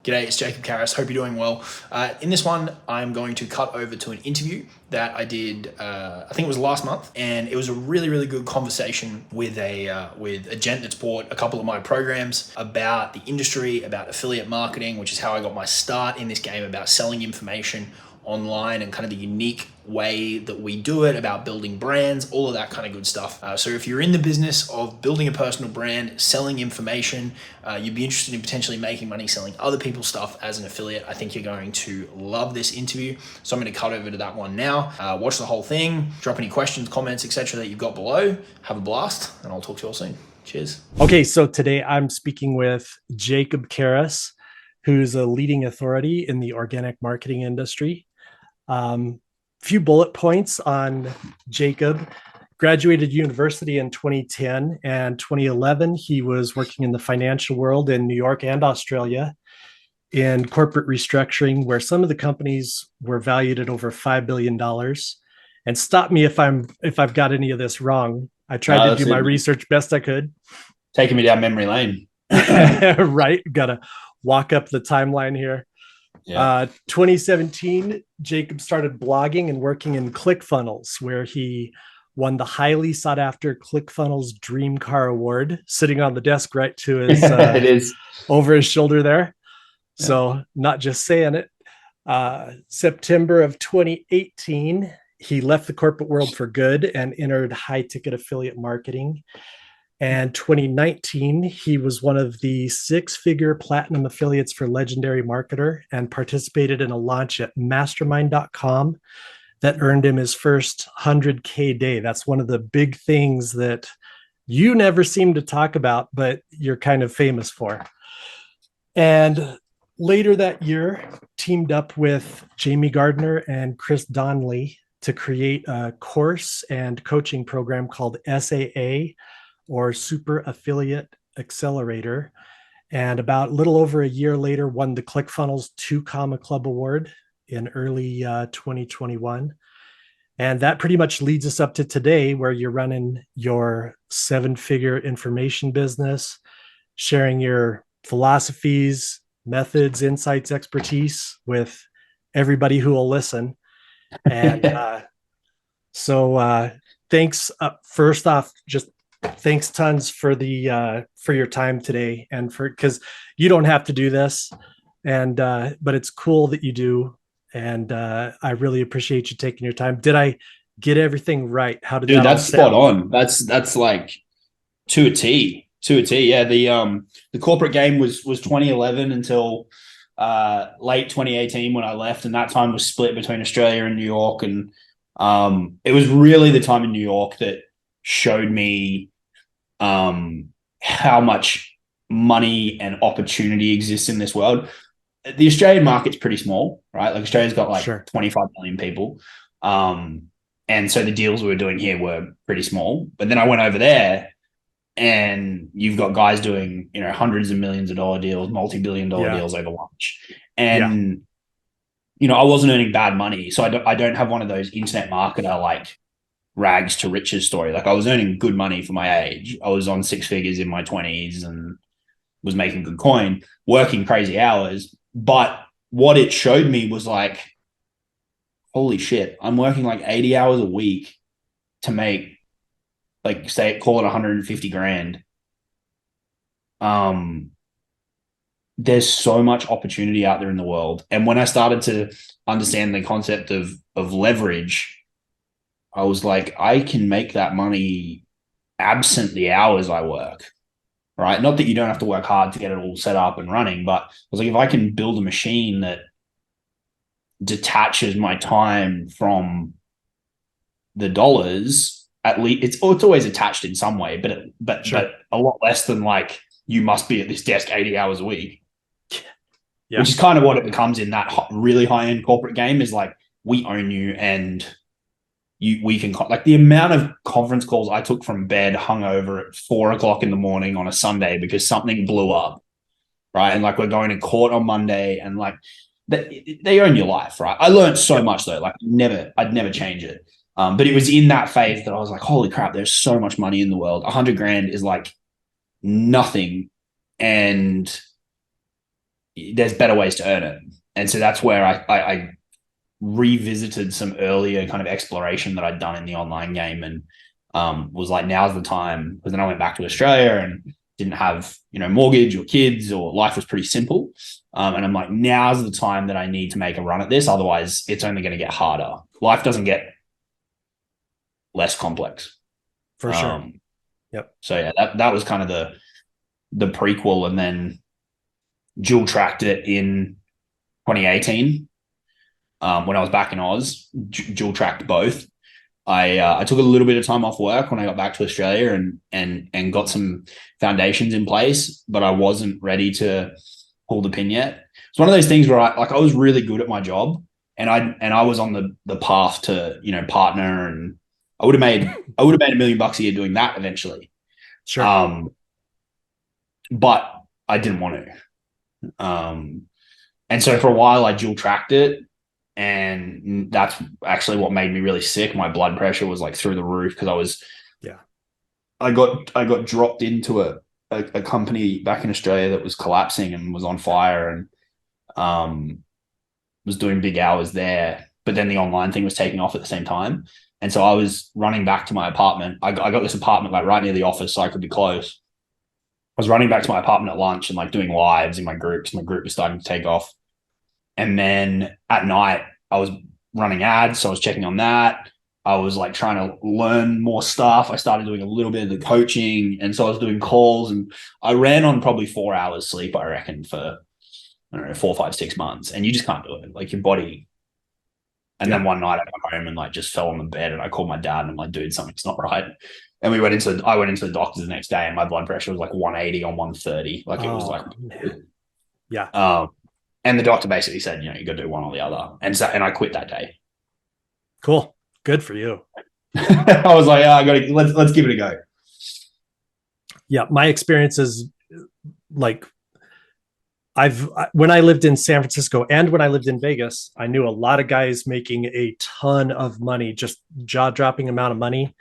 G'day, it's Jacob Caris. Hope you're doing well. In this one, I'm going to cut over to an interview that I did. I think it was last month, and it was a really, really good conversation with a gent that's bought a couple of my programs about the industry, about affiliate marketing, which is how I got my start in this game, about selling information online and kind of the unique way that we do it, about building brands, all of that kind of good stuff. So if you're in the business of building a personal brand, selling information, you'd be interested in potentially making money selling other people's stuff as an affiliate, I think you're going to love this interview. So I'm going to cut over to that one now. Watch the whole thing, drop any questions, comments, etc. that you've got below. Have a blast, and I'll talk to you all soon. Cheers. Okay, so today I'm speaking with Jacob Caris, who's a leading authority in the organic marketing industry. Few bullet points on Jacob. Graduated university in 2010 and 2011. He was working in the financial world in New York and Australia in corporate restructuring, where some of the companies were valued at over $5 billion. And stop me if I've got any of this wrong. I tried to do my research best I could. Taking me down memory lane. Right. Gotta walk up the timeline here. Yeah. 2017, Jacob started blogging and working in ClickFunnels, where he won the highly sought after ClickFunnels Dream Car Award, sitting on the desk right to his It is over his shoulder there. Yeah. So not just saying it. September of 2018, he left the corporate world for good and entered high ticket affiliate marketing. And 2019, he was one of the 6-figure platinum affiliates for Legendary Marketer and participated in a launch at mastermind.com that earned him his first 100K day. That's one of the big things that you never seem to talk about, but you're kind of famous for. And later that year, teamed up with Jamie Gardner and Chris Donnelly to create a course and coaching program called SAA, or Super Affiliate Accelerator. And about a little over a year later, won the ClickFunnels 2 Comma Club Award in early 2021. And that pretty much leads us up to today, where you're running your 7-figure information business, sharing your philosophies, methods, insights, expertise with everybody who will listen. And so thanks. First off, just thanks tons for your time today, and because you don't have to do this, and but it's cool that you do, and I really appreciate you taking your time. Did I get everything right? How did Dude, that that's all sound? spot on. That's like to a T. Yeah, the corporate game was 2011 until late 2018 when I left, and that time was split between Australia and New York, and it was really the time in New York that showed me how much money and opportunity exists in this world. The Australian market's pretty small, right? Like Australia's got like 25 million people. And so the deals we were doing here were pretty small. But then I went over there and you've got guys doing, hundreds of millions of dollar deals, multi-billion dollar deals over lunch. And, I wasn't earning bad money. So I don't have one of those internet marketer like rags to riches story. Like I was earning good money for my age. I was on 6 figures in my 20s and was making good coin, working crazy hours. But what it showed me was like, holy shit, I'm working like 80 hours a week to make like call it 150 grand. There's so much opportunity out there in the world. And when I started to understand the concept of leverage, I was like, I can make that money absent the hours I work, right? Not that you don't have to work hard to get it all set up and running, but I was like, if I can build a machine that detaches my time from the dollars, at least it's always attached in some way, but a lot less than like you must be at this desk 80 hours a week, which is kind of what it becomes in that really high-end corporate game is like, we own you and we can like the amount of conference calls I took from bed hungover at 4:00 in the morning on a Sunday because something blew up, right? And like we're going to court on Monday, and like they own your life, right? I learned so much though, like I'd never change it. But it was in that phase that I was like, holy crap, there's so much money in the world. 100 grand is like nothing, and there's better ways to earn it. And so that's where I revisited some earlier kind of exploration that I'd done in the online game, and was like, now's the time. Because then I went back to Australia and didn't have, mortgage or kids, or life was pretty simple. And I'm like, now's the time that I need to make a run at this. Otherwise, it's only going to get harder. Life doesn't get less complex. For sure. Yep. So yeah, that was kind of the prequel, and then dual tracked it in 2018 when I was back in Oz. Dual tracked both. I took a little bit of time off work when I got back to Australia, and got some foundations in place, but I wasn't ready to pull the pin yet. It's one of those things where I was really good at my job, and I was on the path to, partner, and I would have made $1 million a year doing that eventually. Sure. But I didn't want to. And so for a while I dual tracked it, and that's actually what made me really sick. My blood pressure was like through the roof, because I got dropped into a company back in Australia that was collapsing and was on fire, and was doing big hours there. But then the online thing was taking off at the same time. And so I was running back to my apartment. I got this apartment like right near the office, so I could be close. I was running back to my apartment at lunch and like doing lives in my groups. My group was starting to take off. And then at night, I was running ads. So I was checking on that. I was like trying to learn more stuff. I started doing a little bit of the coaching. And so I was doing calls, and I ran on probably 4 hours sleep, I reckon, for, I don't know, 4, 5, 6 months. And you just can't do it. Like your body. And then one night I got home and like just fell on the bed, and I called my dad, and I'm like, dude, something's not right. And I went into the doctor the next day, and my blood pressure was like 180 on 130. Like it was like, man. Yeah. And the doctor basically said, you got to do one or the other. And I quit that day. Cool. Good for you. I was like, let's give it a go. Yeah. My experience is like, when I lived in San Francisco and when I lived in Vegas, I knew a lot of guys making a ton of money, just jaw dropping amount of money.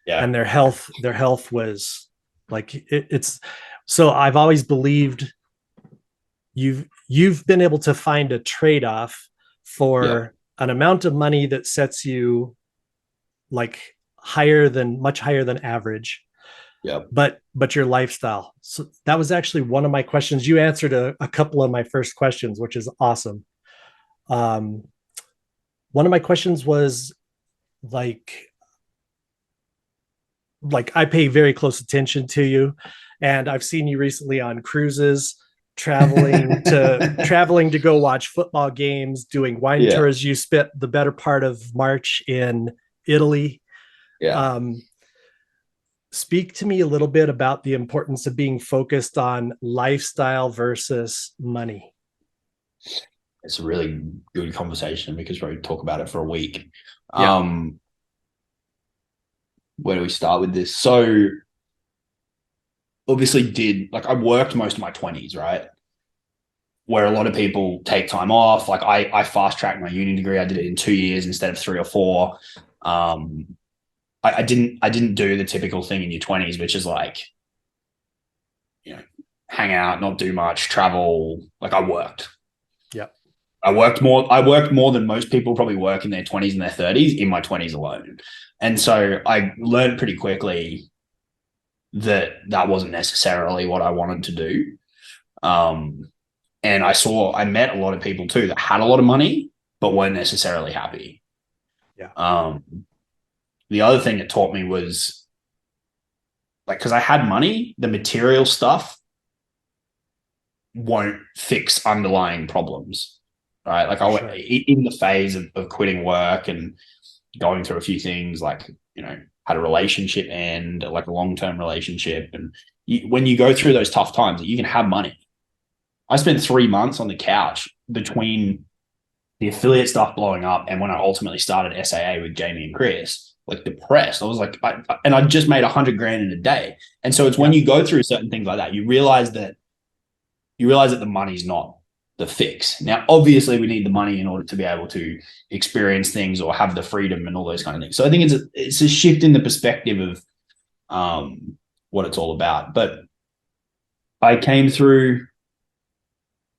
Yeah. And their health was like, it's, so I've always believed you've been able to find a trade-off for an amount of money that sets you like much higher than average. Yeah. But your lifestyle. So that was actually one of my questions. You answered a couple of my first questions, which is awesome. One of my questions was like I pay very close attention to you, and I've seen you recently on cruises, traveling to go watch football games, doing wine tours. You spent the better part of March in Italy. Yeah. Speak to me a little bit about the importance of being focused on lifestyle versus money. It's a really good conversation, because we talk about it for a week. Yeah. Where do we start with this? So obviously I worked most of my 20s, right? Where a lot of people take time off. Like I fast tracked my uni degree. I did it in 2 years instead of 3 or 4. I didn't do the typical thing in your 20s, which is like, hang out, not do much, travel. Like I worked. Yeah. I worked more than most people probably work in their 20s and their 30s in my 20s alone. And so I learned pretty quickly that wasn't necessarily what I wanted to do. And I met a lot of people too that had a lot of money, but weren't necessarily happy. Yeah. The other thing it taught me was like, because I had money, the material stuff won't fix underlying problems, right? Like in the phase of quitting work and going through a few things, like, had a relationship end, like a long-term relationship. And when you go through those tough times, you can have money. I spent 3 months on the couch between the affiliate stuff blowing up and when I ultimately started SAA with Jamie and Chris, like depressed. I was like, and I just made $100,000 in a day. And so it's when you go through certain things like that, you realize that the money's not the fix. Now, obviously we need the money in order to be able to experience things or have the freedom and all those kind of things. So I think it's a shift in the perspective of what it's all about. But I came through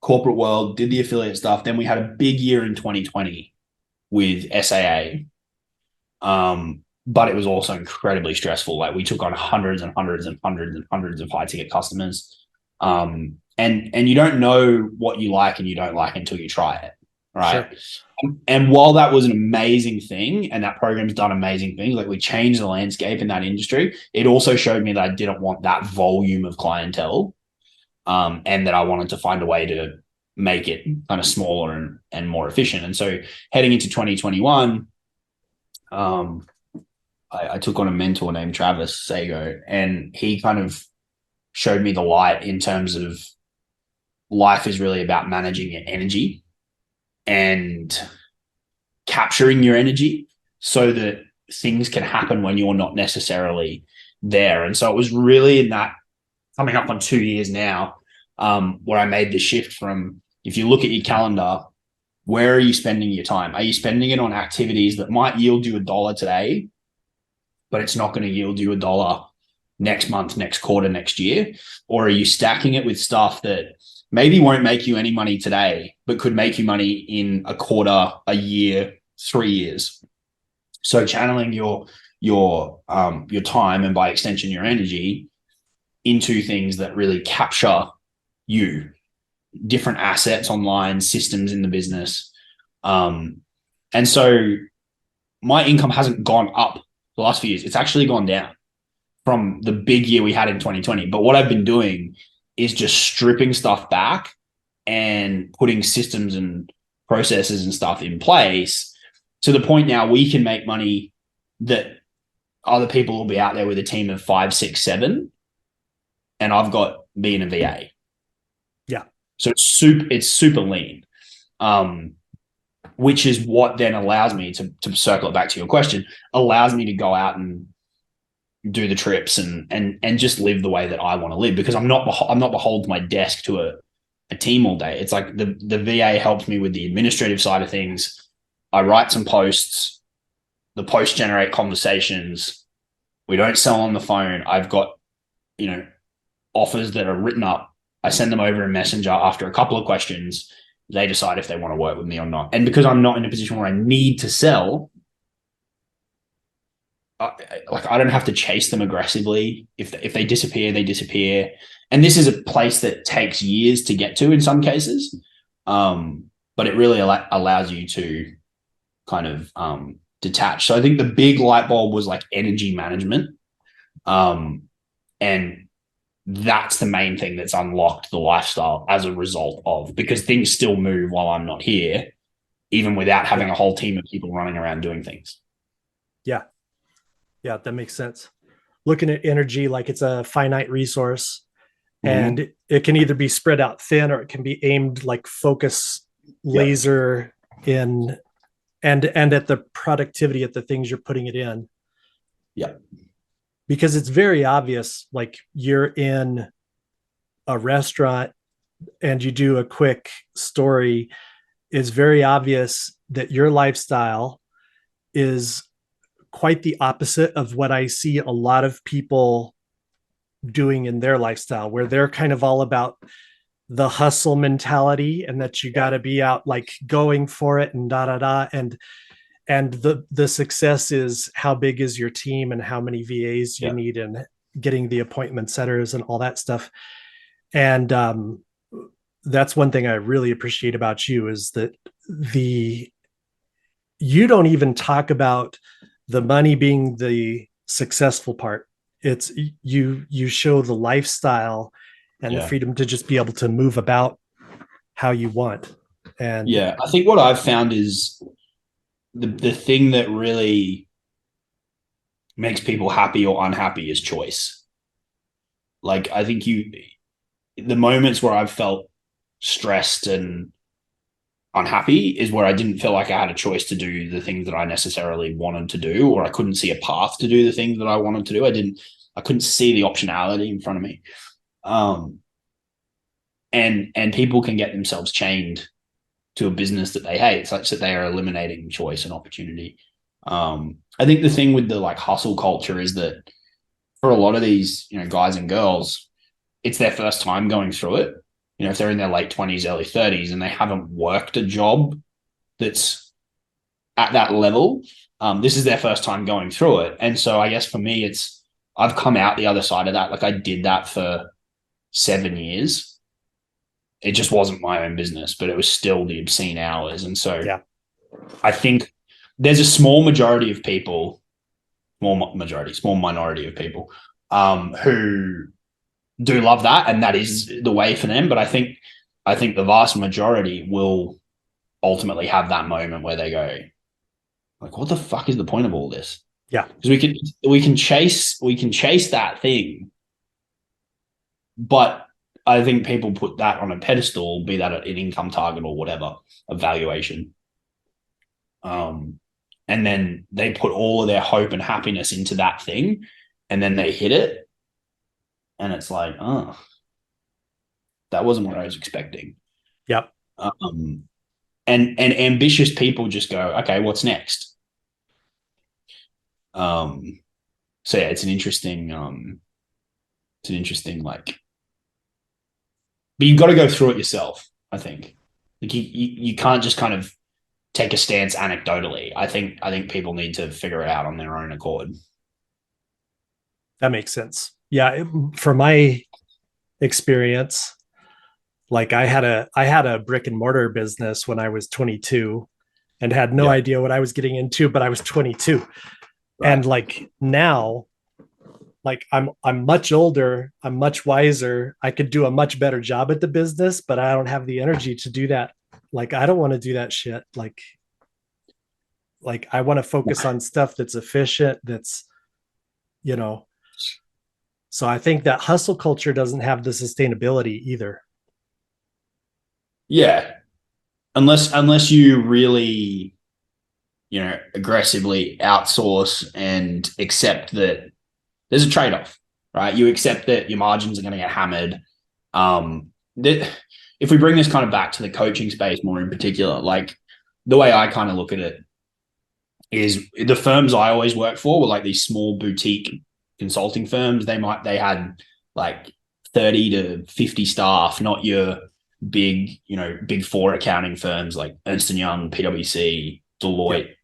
corporate world, did the affiliate stuff. Then we had a big year in 2020 with SAA. But it was also incredibly stressful. Like we took on hundreds and hundreds and hundreds and hundreds of high ticket customers. And you don't know what you like and you don't like until you try it. Right. Sure. And while that was an amazing thing, and that program's done amazing things, like we changed the landscape in that industry, it also showed me that I didn't want that volume of clientele. And that I wanted to find a way to make it kind of smaller and more efficient. And so heading into 2021, I took on a mentor named Travis Sago, and he kind of showed me the light in terms of life is really about managing your energy and capturing your energy so that things can happen when you're not necessarily there. And so it was really in that, coming up on 2 years now, where I made the shift from, if you look at your calendar, where are you spending your time? Are you spending it on activities that might yield you $1 today, but it's not going to yield you $1 next month, next quarter, next year? Or are you stacking it with stuff that maybe won't make you any money today, but could make you money in a quarter, a year, 3 years? So channeling your time, and by extension, your energy, into things that really capture you, different assets online, systems in the business. And so my income hasn't gone up the last few years. It's actually gone down from the big year we had in 2020. But what I've been doing is just stripping stuff back and putting systems and processes and stuff in place to the point now we can make money that other people will be out there with a team of 5, 6, 7, and I've got me and a VA. Yeah. So it's super lean, which is what then allows me to circle it back to your question, allows me to go out and do the trips and just live the way that I want to live, because I'm not beholden to my desk to a team all day. It's like the VA helps me with the administrative side of things. I write some posts, the posts generate conversations. We don't sell on the phone. I've got, offers that are written up. I send them over in Messenger after a couple of questions. They decide if they want to work with me or not. And because I'm not in a position where I need to sell, I don't have to chase them aggressively. If they disappear, they disappear. And this is a place that takes years to get to in some cases. But it really allows you to kind of detach. So I think the big light bulb was like energy management. And that's the main thing that's unlocked the lifestyle as a result of, because things still move while I'm not here, even without having a whole team of people running around doing things. Yeah. Yeah, that makes sense. Looking at energy like it's a finite resource, and it can either be spread out thin or it can be aimed like focus laser in and at the productivity at the things you're putting it in. Yeah. Because it's very obvious, like you're in a restaurant and you do a quick story, it's very obvious that your lifestyle is quite the opposite of what I see a lot of people doing in their lifestyle, where they're kind of all about the hustle mentality and that you got to be out like going for it and and the success is how big is your team and how many VAs you need and getting the appointment setters and all that stuff. And that's one thing I really appreciate about you, is that you don't even talk about the money being the successful part. It's you show the lifestyle and the freedom to just be able to move about how you want. And I think what I've found is the thing that really makes people happy or unhappy is choice. Like, I think the moments where I've felt stressed and unhappy is where I didn't feel like I had a choice to do the things that I necessarily wanted to do, or I couldn't see a path to do the things that I wanted to do. I couldn't see the optionality in front of me. And people can get themselves chained to a business that they hate, such that they are eliminating choice and opportunity. I think the thing with the like hustle culture is that for a lot of these, guys and girls, it's their first time going through it. if they're in their late 20s, early 30s, and they haven't worked a job that's at that level, this is their first time going through it. And so I guess for me, I've come out the other side of that. Like I did that for 7 years. It just wasn't my own business, but it was still the obscene hours. And so I think there's a small minority of people, small minority of people who do love that, and that is the way for them. But I think the vast majority will ultimately have that moment where they go, like, what the fuck is the point of all this? Yeah. Because we can chase that thing, but I think people put that on a pedestal, be that an income target or whatever, a valuation. And then they put all of their hope and happiness into that thing, and then they hit it. And it's like, oh, that wasn't what I was expecting. Yep. And ambitious people just go, okay, what's next? So yeah, it's an interesting like, but you've got to go through it yourself. I think like you can't just kind of take a stance anecdotally. I think people need to figure it out on their own accord. That makes sense. Yeah, from my experience, like I had a brick and mortar business when I was 22 and had no idea what I was getting into, but I was 22. Right. And like now, like I'm much older, I'm much wiser. I could do a much better job at the business, but I don't have the energy to do that. Like I don't want to do that shit. Like I want to focus on stuff that's efficient, that's, so I think that hustle culture doesn't have the sustainability either. Yeah. Unless you really, aggressively outsource and accept that there's a trade-off, right? You accept that your margins are going to get hammered. If we bring this kind of back to the coaching space more in particular, like the way I kind of look at it is the firms I always worked for were like these small boutique consulting firms. They had like 30 to 50 staff, not your big, big four accounting firms like Ernst & Young, PwC, Deloitte. Yep.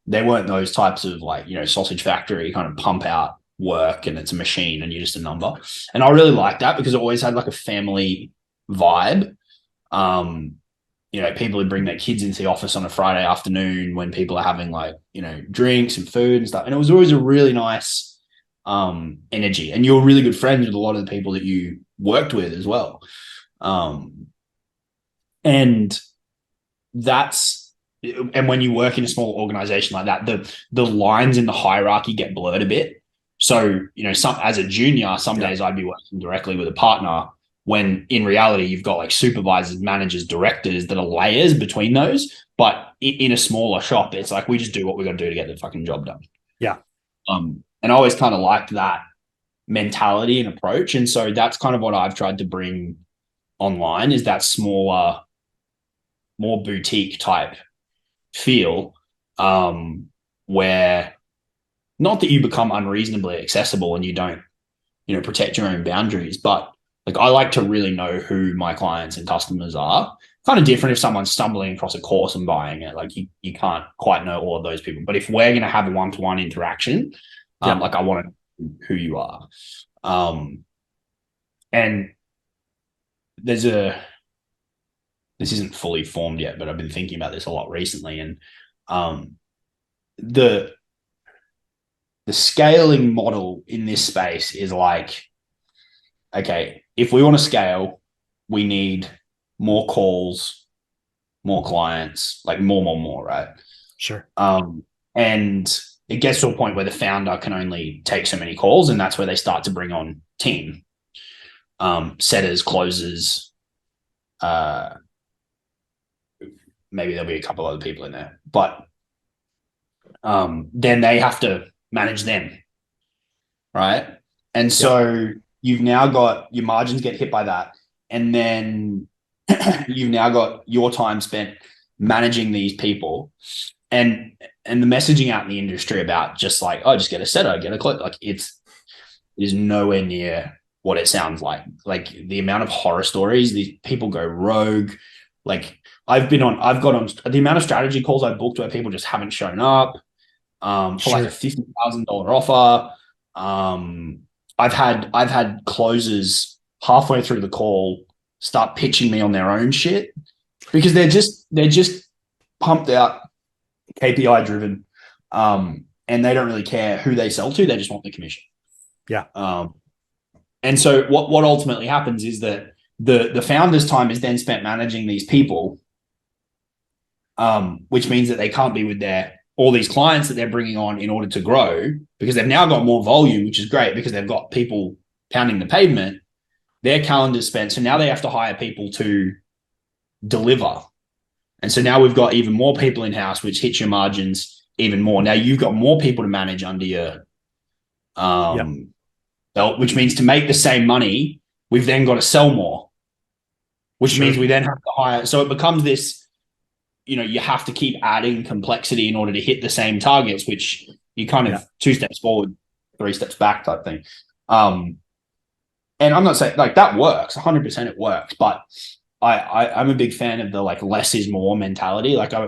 They weren't those types of like, sausage factory kind of pump out work and it's a machine and you're just a number. And I really liked that because it always had like a family vibe. People would bring their kids into the office on a Friday afternoon when people are having like, drinks and food and stuff. And it was always a really nice energy. And you're really good friends with a lot of the people that you worked with as well. And when you work in a small organization like that, the lines in the hierarchy get blurred a bit. So, as a junior, some days I'd be working directly with a partner when in reality, you've got like supervisors, managers, directors that are layers between those. But in a smaller shop, it's like, we just do what we got to do to get the fucking job done. Yeah. And I always kind of liked that mentality and approach. And so that's kind of what I've tried to bring online, is that smaller, more boutique type feel, where not that you become unreasonably accessible and you don't, protect your own boundaries, but like I like to really know who my clients and customers are. Kind of different if someone's stumbling across a course and buying it. Like you can't quite know all of those people. But if we're going to have a one-to-one interaction, like I want to know who you are. And this isn't fully formed yet, but I've been thinking about this a lot recently. And the scaling model in this space is like, okay, if we want to scale, we need more calls, more clients, like more, right? Sure. And it gets to a point where the founder can only take so many calls, and that's where they start to bring on team, setters, closers, maybe there'll be a couple other people in there, but then they have to manage them, right? And so you've now got your margins get hit by that, and then you've now got your time spent managing these people, and the messaging out in the industry about just like, oh, just get a setter, get a close, like it is nowhere near what it sounds like the amount of horror stories, these people go rogue. Like I've got on the amount of strategy calls I booked where people just haven't shown up for like a $50,000 offer. I've had closers halfway through the call start pitching me on their own shit because they're just pumped out, KPI driven, and they don't really care who they sell to. They just want the commission. Yeah. And so what ultimately happens is that the founder's time is then spent managing these people, which means that they can't be with all these clients that they're bringing on in order to grow, because they've now got more volume, which is great because they've got people pounding the pavement. Their calendar's spent, so now they have to hire people to deliver. And so now we've got even more people in-house, which hits your margins even more. Now you've got more people to manage under your belt, which means to make the same money, we've then got to sell more, which means we then have to hire. So it becomes this, you have to keep adding complexity in order to hit the same targets, which you kind of 2 steps forward, 3 steps back type thing. And I'm not saying like that works, 100% it works, but I'm a big fan of the like less is more mentality. Like I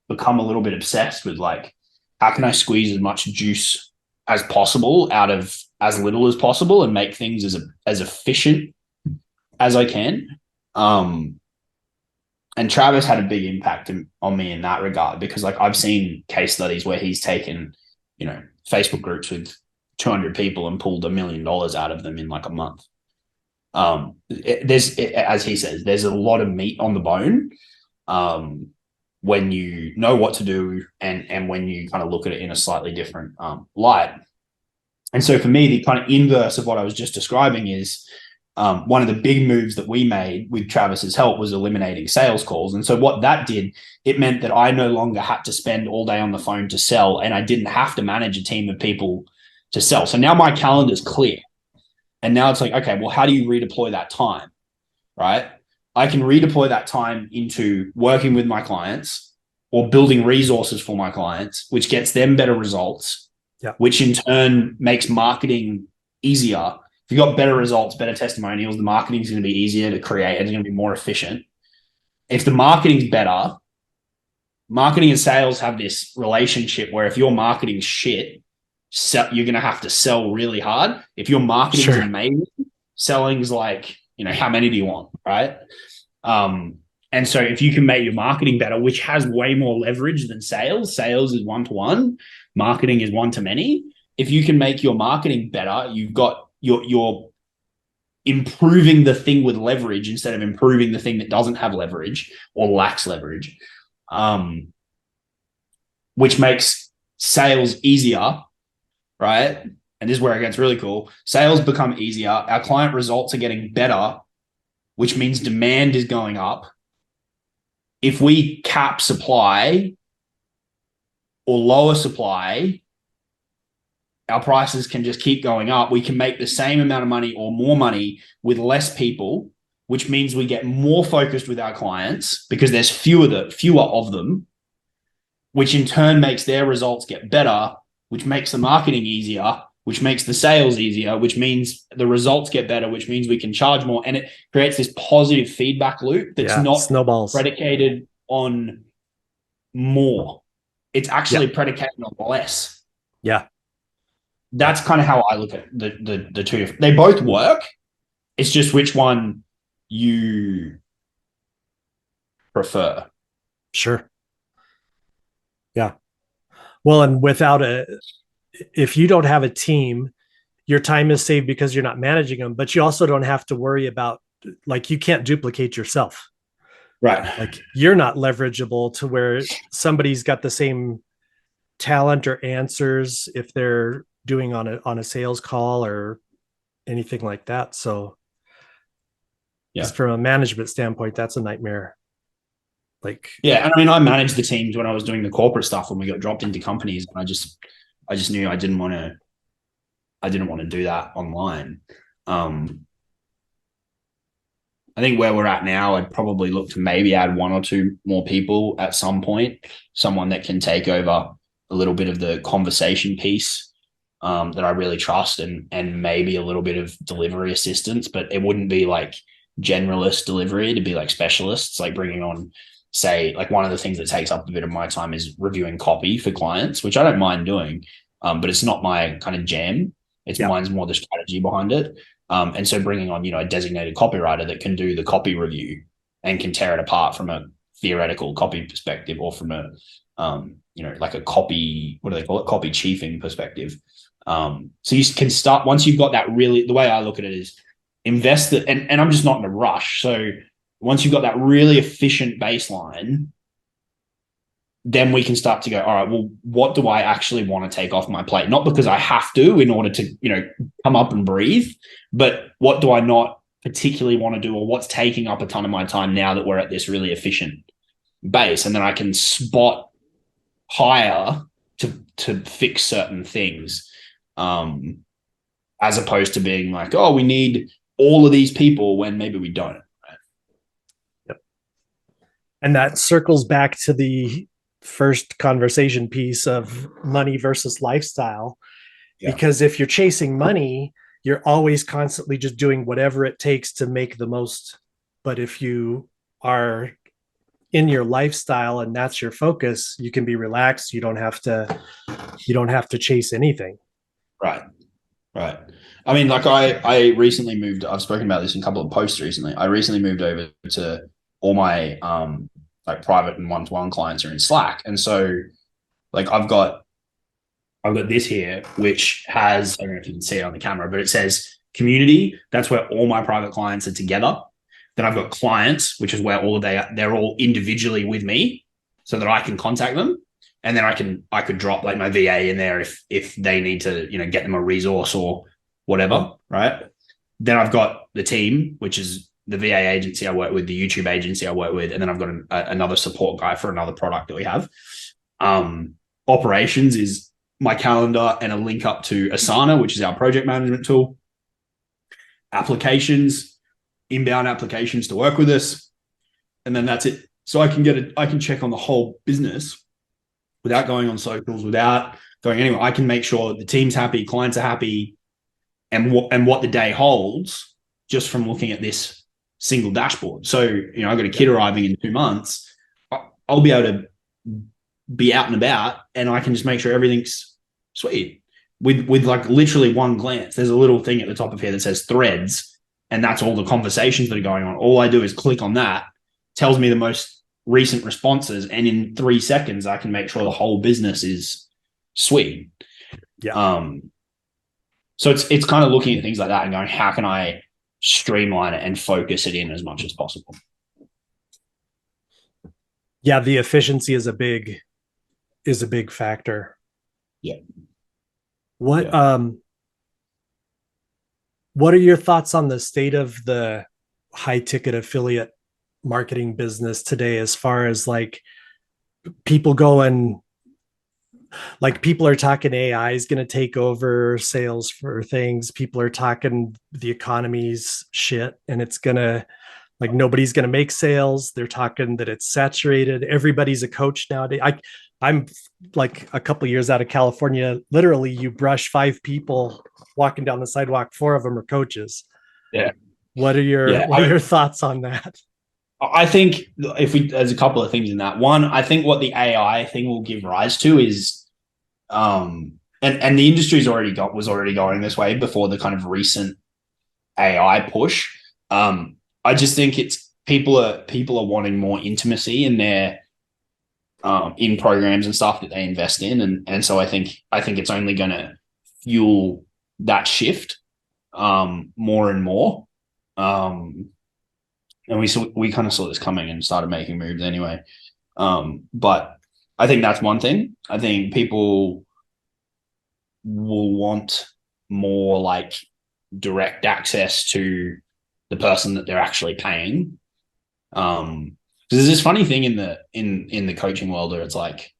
become a little bit obsessed with like, how can I squeeze as much juice as possible out of as little as possible and make things as efficient as I can. And Travis had a big impact on me in that regard, because like I've seen case studies where he's taken, Facebook groups with 200 people and pulled $1 million out of them in like a month. As he says, there's a lot of meat on the bone when you know what to do and when you kind of look at it in a slightly different light. And so for me, the kind of inverse of what I was just describing is one of the big moves that we made with Travis's help was eliminating sales calls. And so what that did, it meant that I no longer had to spend all day on the phone to sell, and I didn't have to manage a team of people to sell. So now my calendar's clear. And now it's like, okay, well, how do you redeploy that time, right? I can redeploy that time into working with my clients or building resources for my clients, which gets them better results, which in turn makes marketing easier. If you've got better results, better testimonials, the marketing is going to be easier to create and it's going to be more efficient. If the marketing's better, marketing and sales have this relationship where if your marketing's shit, you're going to have to sell really hard. If your marketing is amazing, selling's like, how many do you want, right? And so if you can make your marketing better, which has way more leverage than sales is 1-to-1, marketing is 1-to-many. If you can make your marketing better, you're improving the thing with leverage instead of improving the thing that doesn't have leverage or lacks leverage, which makes sales easier. Right. And this is where it gets really cool. Sales become easier. Our client results are getting better, which means demand is going up. If we cap supply or lower supply, our prices can just keep going up. We can make the same amount of money or more money with less people, which means we get more focused with our clients because there's fewer of them, which in turn makes their results get better, which makes the marketing easier, which makes the sales easier, which means the results get better, which means we can charge more. And it creates this positive feedback loop that's not snowballs predicated on more. It's actually predicated on less. Yeah. That's kind of how I look at the two. They both work. It's just which one you prefer. Sure. Yeah. Well, and if you don't have a team, your time is saved because you're not managing them, but you also don't have to worry about, like, you can't duplicate yourself. Right. Like, you're not leverageable to where somebody's got the same talent or answers if they're doing on a sales call or anything like that. So just from a management standpoint, that's a nightmare. And I mean, I managed the teams when I was doing the corporate stuff when we got dropped into companies, and I just knew I didn't want to do that online. I think where we're at now, I'd probably look to maybe add 1 or 2 more people at some point, someone that can take over a little bit of the conversation piece. that I really trust, and maybe a little bit of delivery assistance, but it wouldn't be like generalist delivery. It'd be like specialists, like bringing on, say, like one of the things that takes up a bit of my time is reviewing copy for clients, which I don't mind doing, but it's not my kind of jam. It's mine's more the strategy behind it. And so bringing on, a designated copywriter that can do the copy review and can tear it apart from a theoretical copy perspective, or from a, like a copy, what do they call it? Copy chiefing perspective. So you can start, once you've got that, really, the way I look at it is invest it. And I'm just not in a rush. So once you've got that really efficient baseline, then we can start to go, all right, well, what do I actually want to take off my plate? Not because I have to in order to, come up and breathe, but what do I not particularly want to do, or what's taking up a ton of my time now that we're at this really efficient base? And then I can spot hire to fix certain things, as opposed to being like, oh, we need all of these people when maybe we don't. Right? Yep. And that circles back to the first conversation piece of money versus lifestyle. Yeah. Because if you're chasing money, you're always constantly just doing whatever it takes to make the most. But if you are in your lifestyle and that's your focus, you can be relaxed. You don't have to chase anything. Right. I mean, like I recently moved, I've spoken about this in a couple of posts recently. I recently moved over to all my like private and one-to-one clients are in Slack. And so like I've got this here, which has, I don't know if you can see it on the camera, but it says community. That's where all my private clients are together. Then I've got clients, which is where they're all individually with me so that I can contact them. And then I could drop like my VA in there if they need to, get them a resource or whatever. Right. Then I've got the team, which is the VA agency I work with, the YouTube agency I work with. And then I've got another support guy for another product that we have. Operations is my calendar and a link up to Asana, which is our project management tool. Applications, inbound applications to work with us. And then that's it. So I can check on the whole business without going on socials, without going anywhere. I can make sure that the team's happy, clients are happy, and what the day holds just from looking at this single dashboard. So, I've got a kid arriving in 2 months. I'll be able to be out and about, and I can just make sure everything's sweet with like literally one glance. There's a little thing at the top of here that says threads, and that's all the conversations that are going on. All I do is click on that, tells me the most recent responses, and in 3 seconds I can make sure the whole business is sweet. Yeah. So it's kind of looking at things like that and going, how can I streamline it and focus it in as much as possible? Yeah, the efficiency is a big factor. Yeah. What are your thoughts on the state of the high ticket affiliate marketing business today, as far as like people going, like people are talking AI is going to take over sales for things. People are talking the economy's shit and it's going to, like, nobody's going to make sales. They're talking that it's saturated. Everybody's a coach nowadays. I'm like a couple of years out of California. Literally, you brush 5 people walking down the sidewalk, 4 of them are coaches. Yeah. What are your thoughts on that? I think there's a couple of things in that. One, I think what the AI thing will give rise to is, and the industry's was already going this way before the kind of recent AI push. I just think it's people are wanting more intimacy in their in programs and stuff that they invest in, and so I think it's only going to fuel that shift more and more. And we kind of saw this coming and started making moves anyway. But I think that's one thing. I think people will want more like direct access to the person that they're actually paying. Because there's this funny thing in the coaching world where it's like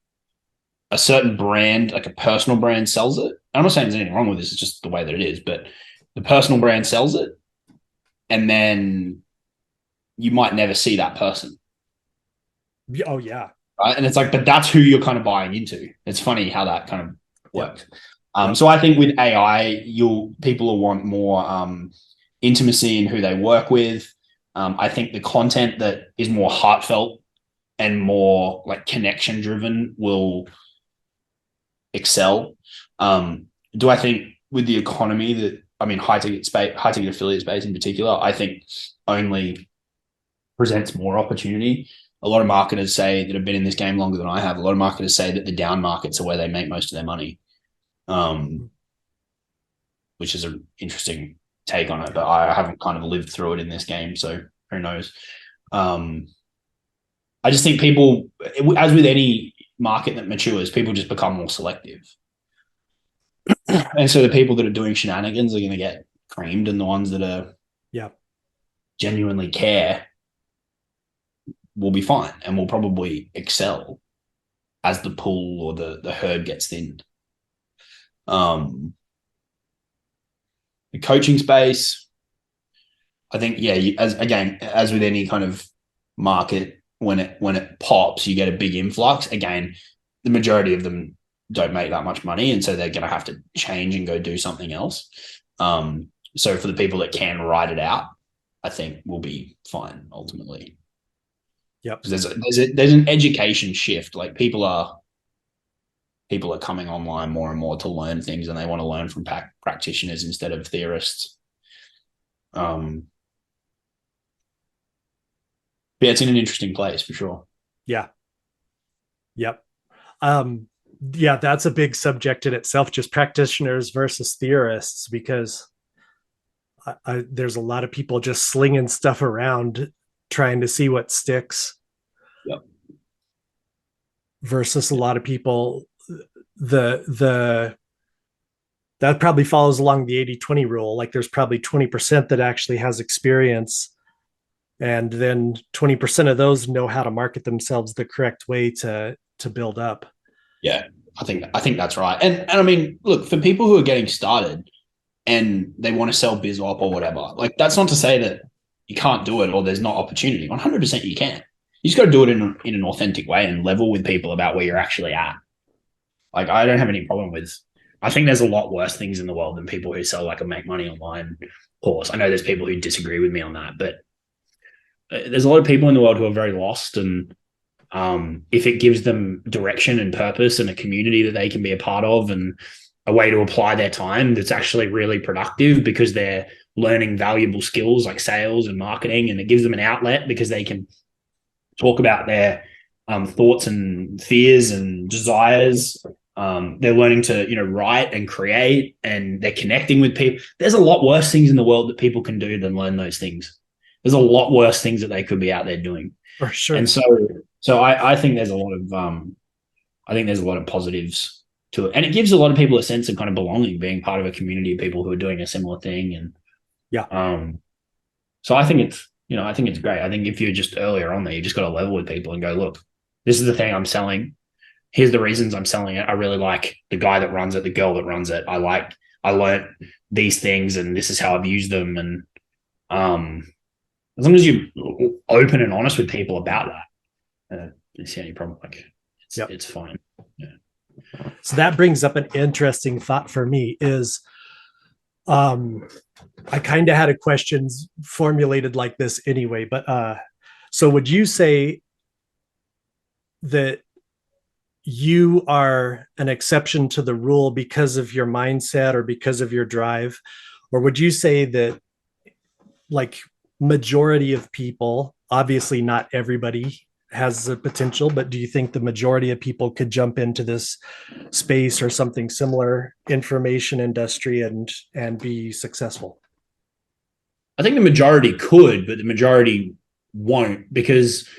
a certain brand, like a personal brand, sells it. I'm not saying there's anything wrong with this, it's just the way that it is, but the personal brand sells it, and then you might never see that person. Oh yeah. Right? And it's like, but that's who you're kind of buying into. It's funny how that kind of works. So I think with AI, people will want more intimacy in who they work with. I think the content that is more heartfelt and more like connection driven will excel. Do I think with the economy that, I mean, high ticket affiliate space in particular, I think only presents more opportunity. A lot of marketers say that have been in this game longer than I have. A lot of marketers say that the down markets are where they make most of their money, which is an interesting take on it. But I haven't kind of lived through it in this game, so who knows? I just think people, as with any market that matures, people just become more selective. And so the people that are doing shenanigans are going to get creamed, and the ones that are genuinely care will be fine and will probably excel as the pool or the herd gets thinned. The coaching space, I think, as with any kind of market, when it pops, you get a big influx. Again, the majority of them don't make that much money, and so they're going to have to change and go do something else. So for the people that can ride it out, I think we'll be fine ultimately. Yep. There's an education shift. Like people are coming online more and more to learn things, and they want to learn from practitioners instead of theorists. Yeah, it's in an interesting place for sure. Yeah. Yep. Yeah, that's a big subject in itself, just practitioners versus theorists, because there's a lot of people just slinging stuff around trying to see what sticks. Yep. Versus a lot of people, that probably follows along the 80-20 rule. Like there's probably 20% that actually has experience, and then 20% of those know how to market themselves the correct way to build up. Yeah, I think that's right. And I mean, look, for people who are getting started and they want to sell biz op or whatever, like that's not to say that you can't do it or there's not opportunity. 100% you can. You just got to do it in an authentic way and level with people about where you're actually at. Like I don't have any problem with. I think there's a lot worse things in the world than people who sell like a make money online course. I know there's people who disagree with me on that, but there's a lot of people in the world who are very lost, and if it gives them direction and purpose and a community that they can be a part of and a way to apply their time that's actually really productive because they're learning valuable skills like sales and marketing, and it gives them an outlet because they can talk about their thoughts and fears and desires. They're learning to, write and create, and they're connecting with people. There's a lot worse things in the world that people can do than learn those things. There's a lot worse things that they could be out there doing. For sure. And so I think there's a lot of positives to it. And it gives a lot of people a sense of kind of belonging, being part of a community of people who are doing a similar thing. And so I think it's great. I think if you're just earlier on there, you just got to level with people and go, look, this is the thing I'm selling. Here's the reasons I'm selling it. I really like the guy that runs it, the girl that runs it. I learned these things and this is how I've used them. And as long as you're open and honest with people about that, I don't see any problem. Like it's fine. Yeah. So that brings up an interesting thought for me is, I kind of had a question formulated like this anyway, but so would you say that you are an exception to the rule because of your mindset or because of your drive? Or would you say that like majority of people, obviously not everybody has the potential, but do you think the majority of people could jump into this space or something similar information industry and be successful? I think the majority could, but the majority won't, because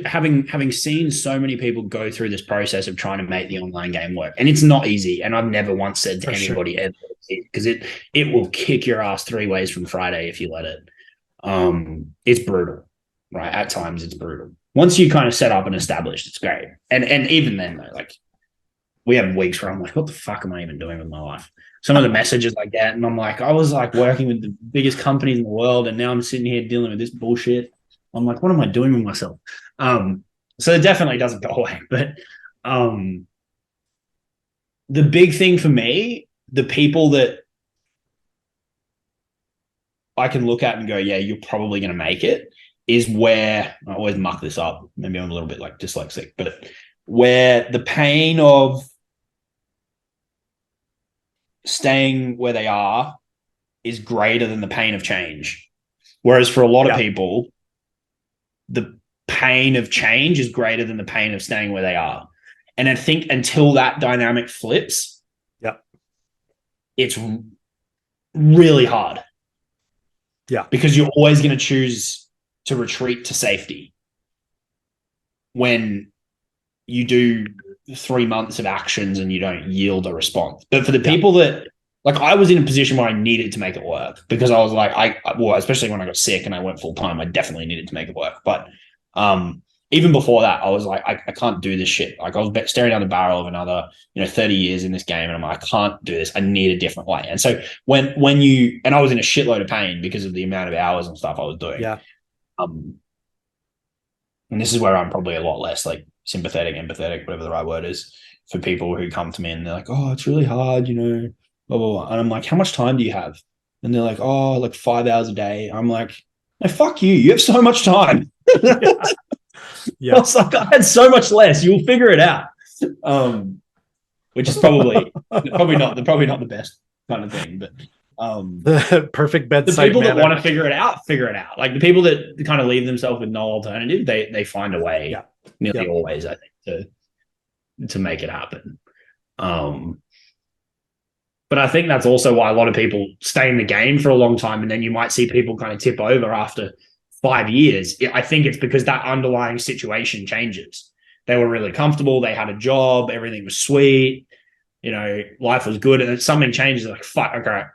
having seen so many people go through this process of trying to make the online game work, and it's not easy. And I've never once said to anybody ever, because it will kick your ass 3 ways from Friday if you let it. It's brutal, right? At times it's brutal. Once you kind of set up and established, it's great. And even then, though, like we have weeks where I'm like, what the fuck am I even doing with my life? Some of the messages like that, and I'm like, I was like working with the biggest companies in the world, and now I'm sitting here dealing with this bullshit. I'm like, what am I doing with myself? So it definitely doesn't go away, but the big thing for me, the people that I can look at and go, yeah, you're probably going to make it, is where I always muck this up. Maybe I'm a little bit like dyslexic, but where the pain of staying where they are is greater than the pain of change. Whereas for a lot of people, the pain of change is greater than the pain of staying where they are. And I think until that dynamic flips, it's really hard. Yeah. Because you're always going to choose to retreat to safety when you do 3 months of actions and you don't yield a response. But for the people that, like, I was in a position where I needed to make it work because I was like, well, especially when I got sick and I went full time, I definitely needed to make it work. But even before that, I was like, I can't do this shit. Like, I was staring down the barrel of another, 30 years in this game, and I'm like, I can't do this. I need a different way. And so when you, and I was in a shitload of pain because of the amount of hours and stuff I was doing. Yeah. And this is where I'm probably a lot less like sympathetic, empathetic, whatever the right word is, for people who come to me and they're like, oh, it's really hard, blah, blah, blah. And I'm like, how much time do you have? And they're like, oh, like 5 hours a day. I'm like, no, fuck you. You have so much time. Yeah. I was like, I had so much less. You'll figure it out. Which is probably not the best kind of thing. But the perfect bedside the people manner. that want to figure it out. Like the people that kind of leave themselves with no alternative, they find a way nearly always, I think, to make it happen. But I think that's also why a lot of people stay in the game for a long time, and then you might see people kind of tip over after 5 years. I think it's because that underlying situation changes. They were really comfortable. They had a job. Everything was sweet. Life was good. And then something changes. Like, fuck, okay,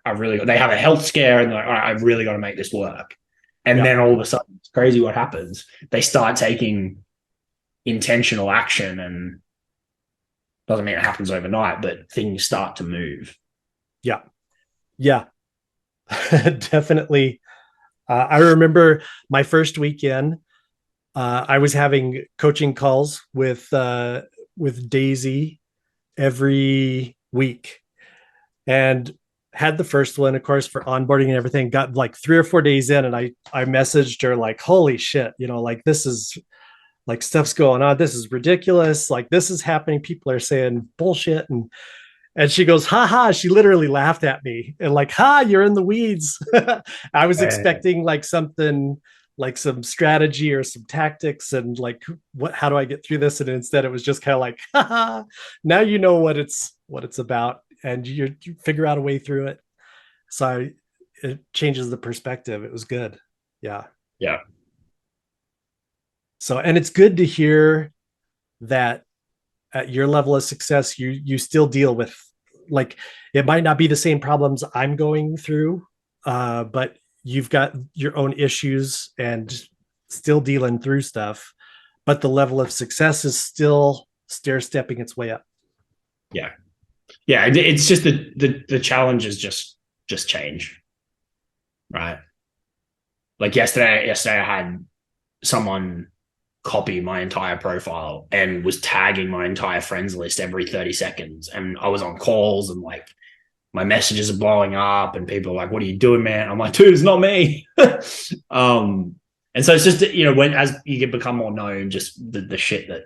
they have a health scare and they're like, all right, I've really got to make this work. And then all of a sudden, it's crazy what happens. They start taking intentional action, and doesn't mean it happens overnight, but things start to move. Yeah. Yeah. Definitely. I remember my first weekend, I was having coaching calls with Daisy every week, and had the first one, of course, for onboarding and everything. Got like 3 or 4 days in, and I messaged her like, holy shit, like, this is like, stuff's going on. This is ridiculous. Like, this is happening. People are saying bullshit. And she goes, ha ha. She literally laughed at me and like, ha, you're in the weeds. I was expecting like something, like some strategy or some tactics, and like, how do I get through this? And instead it was just kind of like, ha ha, now you know what it's about, and you figure out a way through it. So it changes the perspective. It was good. Yeah. Yeah. So, and it's good to hear that at your level of success, you still deal with, like, it might not be the same problems I'm going through, but you've got your own issues and still dealing through stuff, but the level of success is still stair stepping its way up. Yeah. Yeah. It's just the challenges just change. Right. Like yesterday I had someone copy my entire profile and was tagging my entire friends list every 30 seconds. And I was on calls and like my messages are blowing up and people are like, what are you doing, man? I'm like, dude, it's not me. And so it's just, when, as you become more known, just the shit that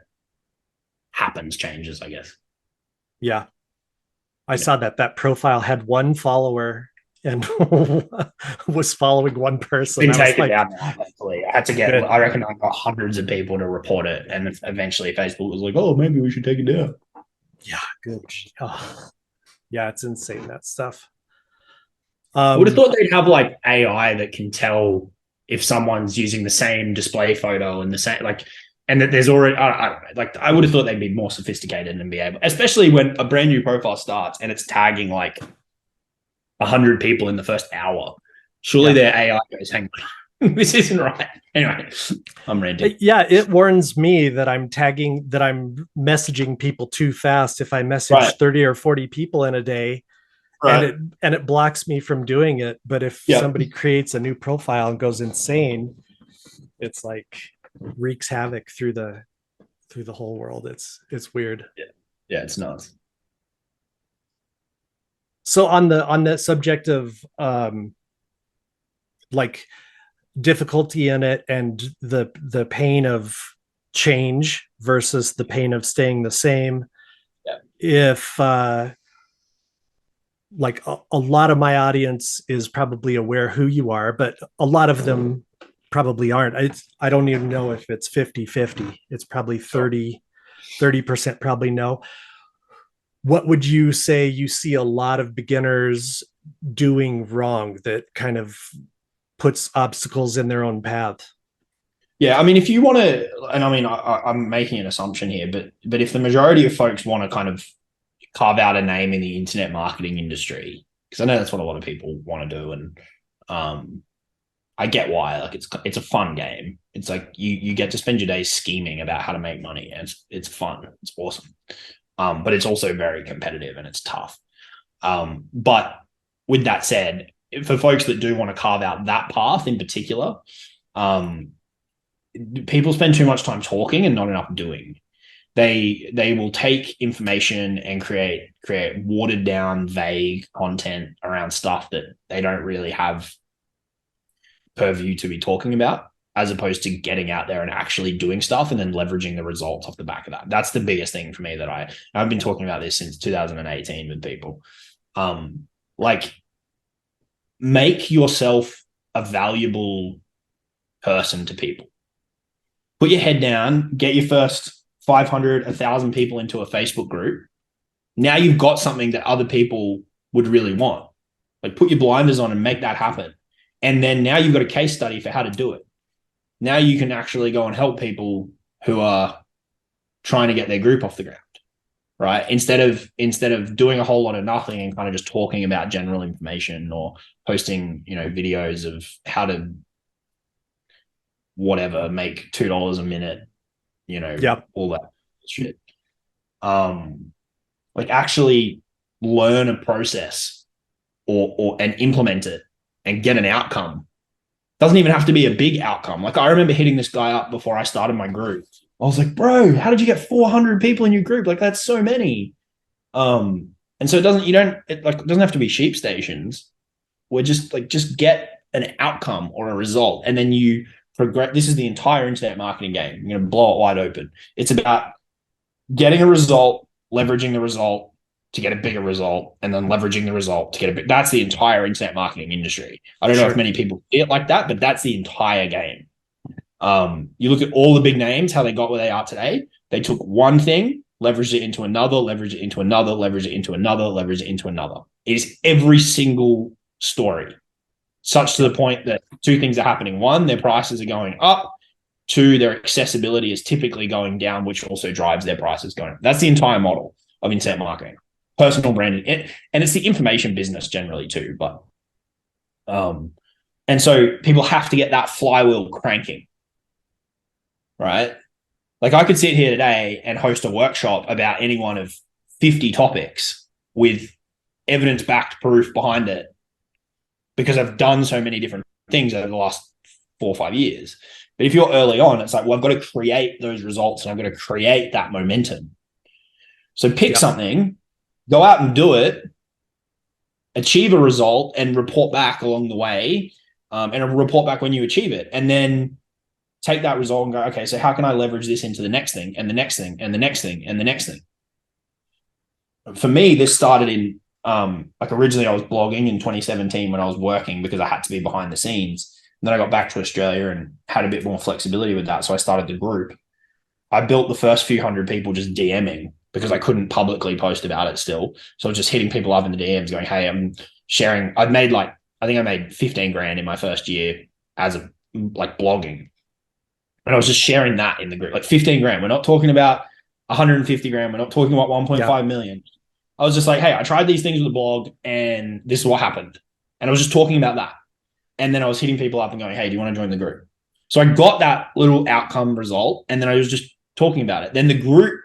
happens changes, I guess. Yeah. I saw that profile had 1 follower and was following one person. Been taken down now, thankfully. I had to get, I reckon I got hundreds of people to report it. And eventually Facebook was like, oh, maybe we should take it down. Yeah, good. Oh, yeah, it's insane, that stuff. I would have thought they'd have like AI that can tell if someone's using the same display photo and the same, like, and that there's already, I don't know, like, I would have thought they'd be more sophisticated and be able, especially when a brand new profile starts and it's tagging like 100 people in the first hour. Surely their AI goes, hang on, this isn't right. Anyway, I'm ranting. Yeah, it warns me that I'm messaging people too fast if I message 30 or 40 people in a day. Right. And it blocks me from doing it. But if somebody creates a new profile and goes insane, it's like wreaks havoc through the whole world. It's weird. Yeah, it's nuts. So on the subject of like difficulty in it and the pain of change versus the pain of staying the same, Yeah. if like a lot of my audience is probably aware who you are, but a lot of them probably aren't. I don't even know if it's 50-50. It's probably 30% probably no. What would you say you see a lot of beginners doing wrong that kind of puts obstacles in their own path? Yeah, I mean, if you want to, and I mean, I'm making an assumption here, but if the majority of folks want to kind of carve out a name in the internet marketing industry, because I know that's what a lot of people want to do, and um, I get why. Like, it's a fun game. It's like you get to spend your days scheming about how to make money, and it's fun. It's awesome. But it's also very competitive and it's tough. But with that said, for folks that do want to carve out that path in particular, um, people spend too much time talking and not enough doing. They will take information and create watered down, vague content around stuff that they don't really have purview to be talking about, as opposed to getting out there and actually doing stuff and then leveraging the results off the back of that. That's the biggest thing for me that I've been talking about this since 2018 with people. Like, make yourself a valuable person to people. Put your head down, get your first 500, 1,000 people into a Facebook group. Now you've got something that other people would really want. Like, put your blinders on and make that happen. And then now you've got a case study for how to do it. Now you can actually go and help people who are trying to get their group off the ground, right? Instead of doing a whole lot of nothing and kind of just talking about general information or posting, videos of how to whatever make $2 a minute, Yep. all that shit. Like, actually learn a process or and implement it and get an outcome. Doesn't even have to be a big outcome. Like, I remember hitting this guy up before I started my group. I was like, bro, how did you get 400 people in your group? Like, that's so many. And so it doesn't have to be sheep stations. We're just get an outcome or a result. And then you progress. This is the entire internet marketing game. You're going to blow it wide open. It's about getting a result, leveraging the result to get a bigger result, and then leveraging the result to get a big. That's the entire internet marketing industry. I don't know if many people see it like that, but that's the entire game. You look at all the big names, how they got where they are today. They took one thing, leveraged it into another, leveraged it into another, leveraged it into another, leveraged it into another. It is every single story, such to the point that two things are happening. One, their prices are going up. Two, their accessibility is typically going down, which also drives their prices going up. That's the entire model of internet marketing, personal branding, and it's the information business generally too. But and so people have to get that flywheel cranking, right? Like, I could sit here today and host a workshop about any one of 50 topics with evidence-backed proof behind it, because I've done so many different things over the last 4 or 5 years. But if you're early on, it's like, well, I've got to create those results and I've got to create that momentum. So pick something, go out and do it, achieve a result, and report back along the way, and report back when you achieve it. And then take that result and go, okay, so how can I leverage this into the next thing and the next thing and the next thing and the next thing? For me, this started in, like, originally I was blogging in 2017 when I was working because I had to be behind the scenes. And then I got back to Australia and had a bit more flexibility with that. So I started the group. I built the first few hundred people just DMing because I couldn't publicly post about it still. So I was just hitting people up in the DMs going, hey, I'm sharing. I think I made 15 grand in my first year as blogging. And I was just sharing that in the group, like 15 grand. We're not talking about 150 grand. We're not talking about 1.5 million. I was just like, hey, I tried these things with the blog and this is what happened. And I was just talking about that. And then I was hitting people up and going, hey, do you want to join the group? So I got that little outcome result. And then I was just talking about it. Then the group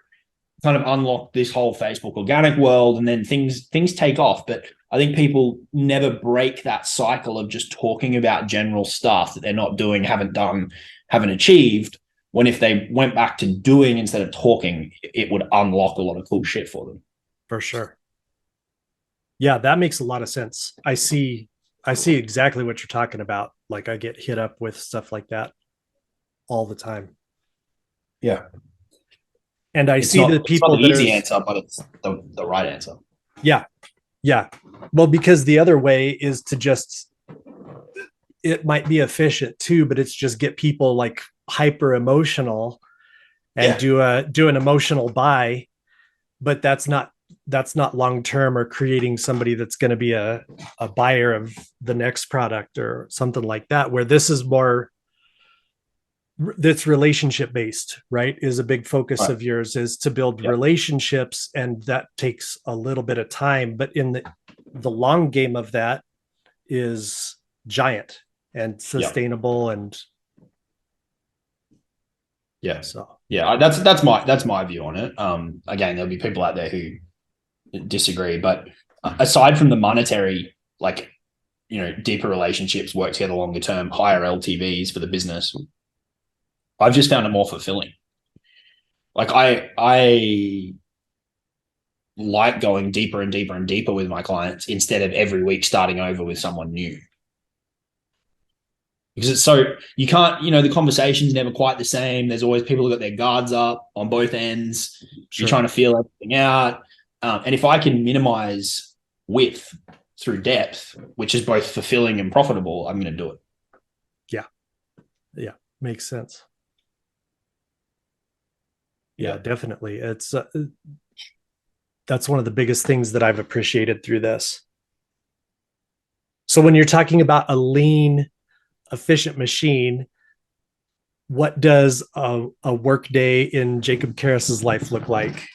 kind of unlocked this whole Facebook organic world. And then things take off. But I think people never break that cycle of just talking about general stuff that they're not doing, haven't done, haven't achieved, when if they went back to doing instead of talking, it would unlock a lot of cool shit for them. For sure. Yeah, that makes a lot of sense. I see exactly what you're talking about. Like I get hit up with stuff like that all the time. Yeah. And I see the It's not people the that are, easy answer, but it's the right answer. yeah, yeah. Well, because the other way is to just, it might be efficient too, but it's just get people like hyper emotional and Yeah. do an emotional buy, but that's not long term or creating somebody that's going to be a buyer of the next product or something like that, where this is more, that's relationship based, right? Is a big focus Right. of yours, is to build Yeah. relationships, and that takes a little bit of time, but in the long game of that is giant and Yeah. sustainable. And Yeah. so Yeah. That's my view on it. Again, there'll be people out there who disagree, but aside from the monetary, like, deeper relationships, work together longer term, higher LTVs for the business, I've just found it more fulfilling. Like I like going deeper and deeper and deeper with my clients instead of every week starting over with someone new. Because it's so, you can't, the conversation's never quite the same. There's always people who got their guards up on both ends. You're sure. trying to feel everything out. And if I can minimize width through depth, which is both fulfilling and profitable, I'm going to do it. Yeah, yeah, makes sense. Yeah, Yeah. definitely. It's that's one of the biggest things that I've appreciated through this. So when you're talking about a lean, efficient machine, what does a work day in Jacob Caris's life look like?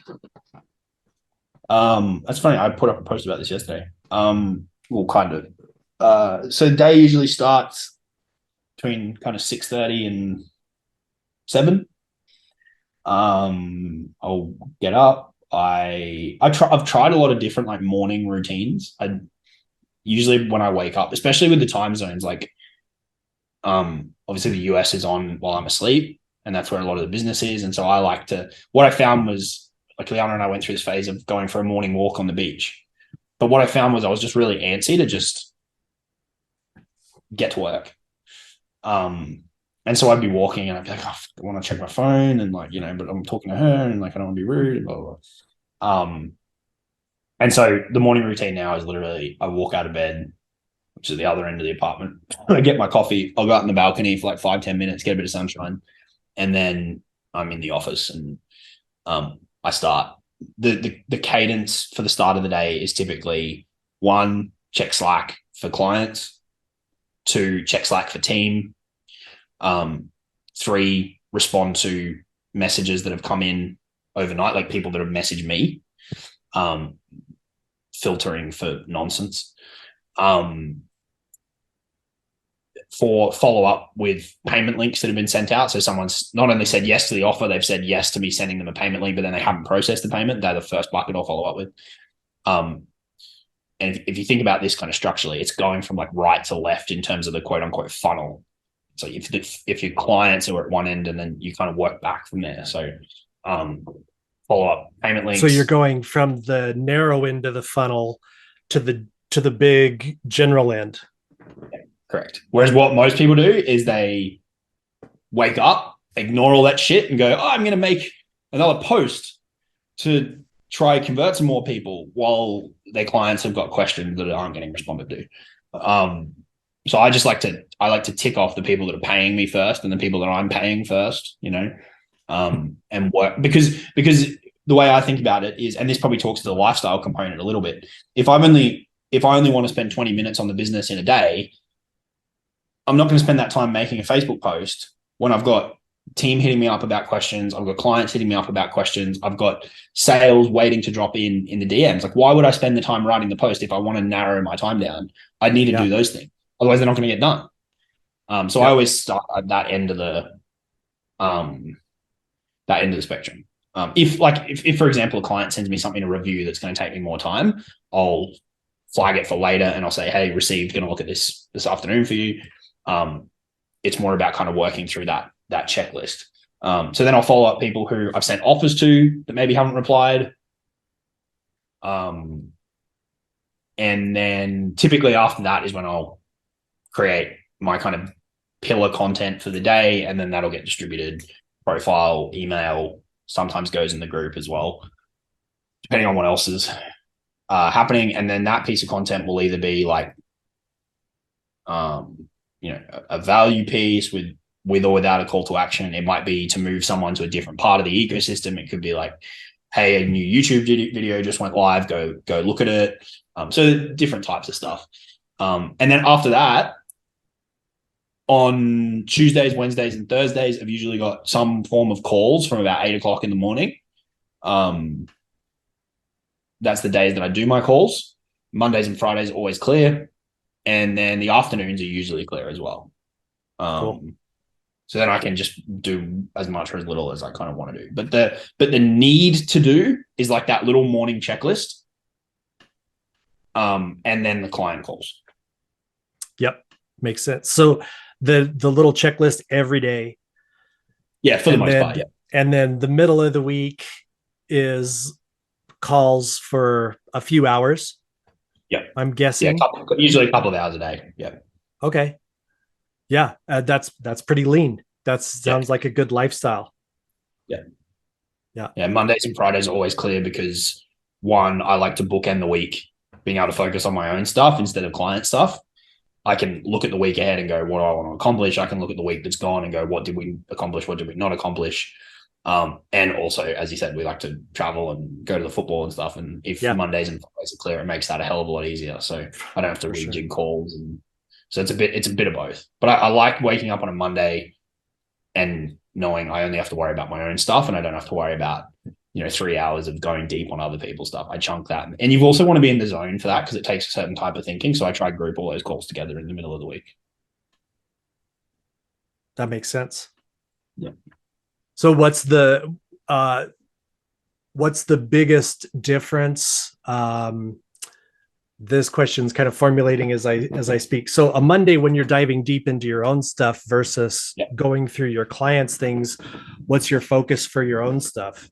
That's funny. I put up a post about this yesterday. Well, kind of. So the day usually starts between kind of 6:30 and 7. I'll get up. I've tried a lot of different like morning routines. I usually, when I wake up, especially with the time zones, like obviously the US is on while I'm asleep, and that's where a lot of the business is. And so I like to, what I found was, like, Liana and I went through this phase of going for a morning walk on the beach. But what I found was I was just really antsy to just get to work. And so I'd be walking and I'd be like, oh, I want to check my phone, and like, but I'm talking to her, and like, I don't want to be rude, and blah, blah, blah. And so the morning routine now is literally I walk out of bed, which is the other end of the apartment. I get my coffee. I'll go out in the balcony for like 5-10 minutes, get a bit of sunshine, and then I'm in the office, and I start. The cadence for the start of the day is typically 1, check Slack for clients, 2, check Slack for team, 3, respond to messages that have come in overnight, like people that have messaged me, filtering for nonsense. 4, follow up with payment links that have been sent out. So someone's not only said yes to the offer, they've said yes to me sending them a payment link, but then they haven't processed the payment. They're the first bucket I'll follow up with. And if you think about this kind of structurally, it's going from like right to left in terms of the quote unquote funnel. So if your clients are at one end, and then you kind of work back from there. So follow up payment links. So you're going from the narrow end of the funnel to the big general end. Correct. Whereas what most people do is they wake up, ignore all that shit, and go, oh, I'm going to make another post to try convert some more people, while their clients have got questions that aren't getting responded to. So I like to tick off the people that are paying me first, and the people that I'm paying first, and work, because the way I think about it is, and this probably talks to the lifestyle component a little bit. If I only want to spend 20 minutes on the business in a day, I'm not going to spend that time making a Facebook post when I've got team hitting me up about questions. I've got clients hitting me up about questions. I've got sales waiting to drop in the DMs. Like, why would I spend the time writing the post if I want to narrow my time down? I need to do those things. Otherwise, they're not going to get done. So I always start at that end of the spectrum. If for example, a client sends me something to review that's going to take me more time, I'll flag it for later, and I'll say, hey, received, going to look at this afternoon for you. It's more about kind of working through that checklist. So then I'll follow up people who I've sent offers to that maybe haven't replied. And then typically after that is when I'll create my kind of pillar content for the day, and then that'll get distributed, profile, email, sometimes goes in the group as well, depending on what else is happening. And then that piece of content will either be like, a value piece with or without a call to action. It might be to move someone to a different part of the ecosystem. It could be like, hey, a new YouTube video just went live, go look at it. So different types of stuff. And then after that, on Tuesdays, Wednesdays, and Thursdays, I've usually got some form of calls from about 8 o'clock in the morning. That's the days that I do my calls. Mondays and Fridays are always clear. And then the afternoons are usually clear as well. Cool. So then I can just do as much or as little as I kind of want to do. But the need to do is like that little morning checklist. And then the client calls. Yep. Makes sense. So the little checklist every day. Yeah, for the most part. Yeah. And then the middle of the week is calls for a few hours. Yeah. I'm guessing. Yeah, usually a couple of hours a day. Yeah. Okay. Yeah, that's pretty lean. That sounds like a good lifestyle. Yeah. Yeah. Yeah. Mondays and Fridays are always clear because, one, I like to bookend the week, being able to focus on my own stuff instead of client stuff. I can look at the week ahead and go, what do I want to accomplish? I can look at the week that's gone and go, what did we accomplish? What did we not accomplish? And also, as you said, we like to travel and go to the football and stuff. And if Mondays and Fridays are clear, it makes that a hell of a lot easier. So I don't have to rejig calls. And so it's a bit of both. But I like waking up on a Monday and knowing I only have to worry about my own stuff, and I don't have to worry about 3 hours of going deep on other people's stuff. I chunk that. And you also want to be in the zone for that because it takes a certain type of thinking. So I try to group all those calls together in the middle of the week. That makes sense. Yeah. So what's the biggest difference? This question's kind of formulating as I speak. So a Monday when you're diving deep into your own stuff versus going through your clients' things, what's your focus for your own stuff?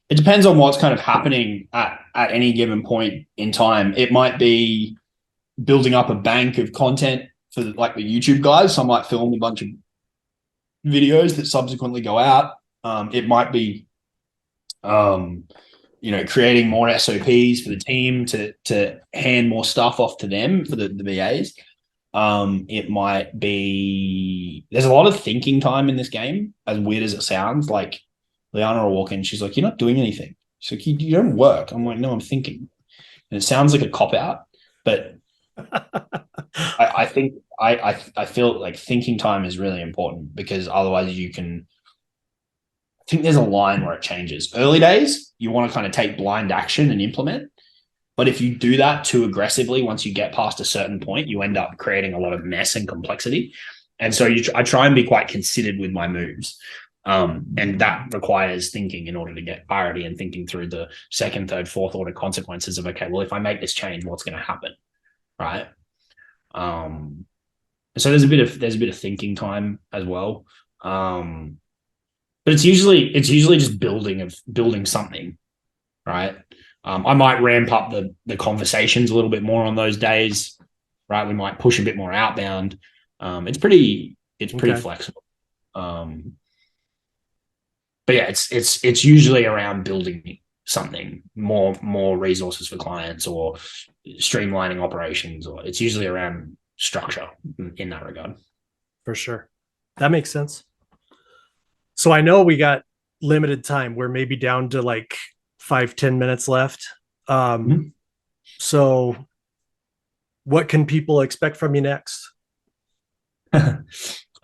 It depends on what's kind of happening at any given point in time. It might be building up a bank of content for the YouTube guys. So I might film a bunch of videos that subsequently go out. It might be, creating more SOPs for the team to hand more stuff off to them for the VAs. It might be, there's a lot of thinking time in this game, as weird as it sounds. Like Liana will walk in, she's like, you're not doing anything. She's like, you don't work. I'm like, no, I'm thinking. And it sounds like a cop-out, but I think I feel like thinking time is really important because otherwise I think there's a line where it changes. Early days, you want to kind of take blind action and implement. But if you do that too aggressively, once you get past a certain point, you end up creating a lot of mess and complexity. And so I try and be quite considered with my moves. And that requires thinking in order to get clarity and thinking through the second, third, fourth order consequences of, okay, well, if I make this change, what's going to happen? Right. So there's a bit of thinking time as well. But it's usually just building something, right? I might ramp up the conversations a little bit more on those days, right? We might push a bit more outbound. It's pretty flexible. But yeah, it's usually around building something, more resources for clients or streamlining operations, or it's usually around structure in that regard. For sure. That makes sense. So I know we got limited time. We're maybe down to like 5-10 minutes left. So what can people expect from you next? Well,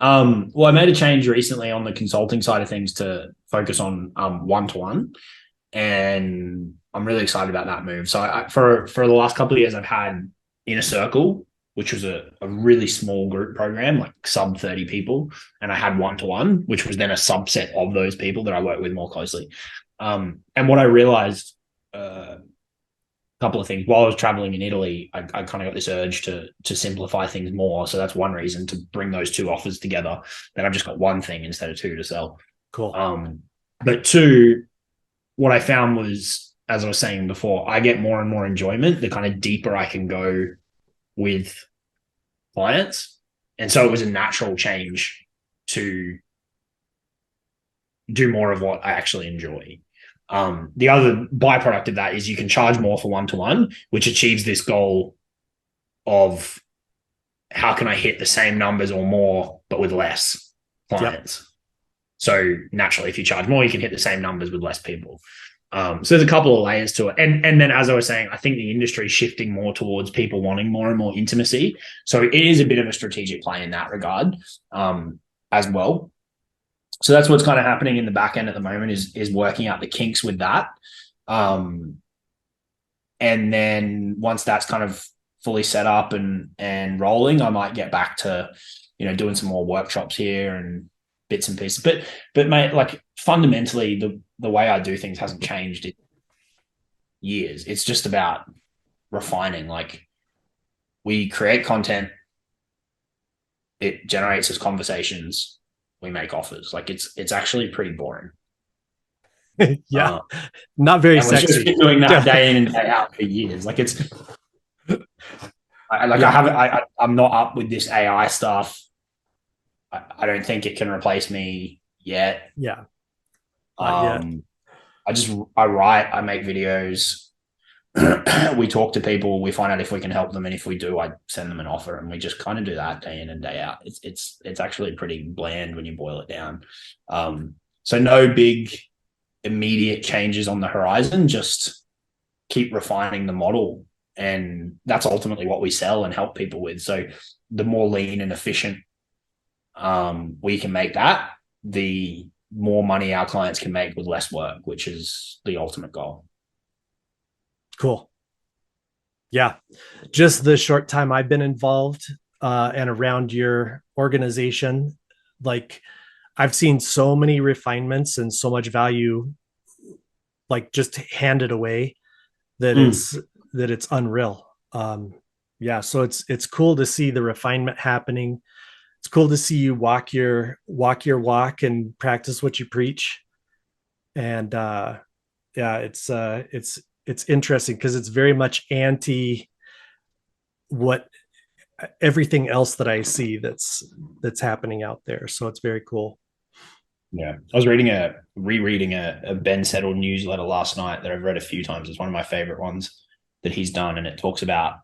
I made a change recently on the consulting side of things to focus on one-to-one, and I'm really excited about that move. So for the last couple of years, I've had Inner Circle, which was a really small group program, like sub 30 people. And I had one-to-one, which was then a subset of those people that I work with more closely. And what I realized, a couple of things while I was traveling in Italy, I kind of got this urge to simplify things more. So that's one reason to bring those two offers together. Then I've just got one thing instead of two to sell. Cool. But two, what I found was as I was saying before, I get more and more enjoyment the kind of deeper I can go with clients. And so it was a natural change to do more of what I actually enjoy. The other byproduct of that is you can charge more for one-to-one, which achieves this goal of how can I hit the same numbers or more, but with less clients. Yep. So naturally, if you charge more, you can hit the same numbers with less people. So there's a couple of layers to it. And then, as I was saying, I think the industry is shifting more towards people wanting more and more intimacy. So it is a bit of a strategic play in that regard as well. So that's what's kind of happening in the back end at the moment is working out the kinks with that. And then once that's kind of fully set up and rolling, I might get back to, doing some more workshops here and bits and pieces. But mate, like fundamentally, the way I do things hasn't changed in years. It's just about refining. Like we create content, it generates us conversations, we make offers. Like it's actually pretty boring. Yeah, not very sexy. We've just been doing that day in and day out for years. Like it's I'm not up with this AI stuff. I don't think it can replace me yet. Yeah. I write, I make videos. We talk to people, we find out if we can help them, and if we do, I send them an offer, and we just kind of do that day in and day out. It's actually pretty bland when you boil it down. So no big immediate changes on the horizon, just keep refining the model, and that's ultimately what we sell and help people with. So the more lean and efficient we can make that, the more money our clients can make with less work, which is the ultimate goal. Cool. Yeah. Just the short time I've been involved and around your organization, like I've seen so many refinements and so much value, like just handed away that it's unreal. Yeah. So it's cool to see the refinement happening. It's cool to see you walk your walk and practice what you preach. And yeah, it's interesting because it's very much anti what everything else that I see that's happening out there. So it's very cool. Yeah. I was rereading a Ben Settle newsletter last night that I've read a few times. It's one of my favorite ones that he's done. And it talks about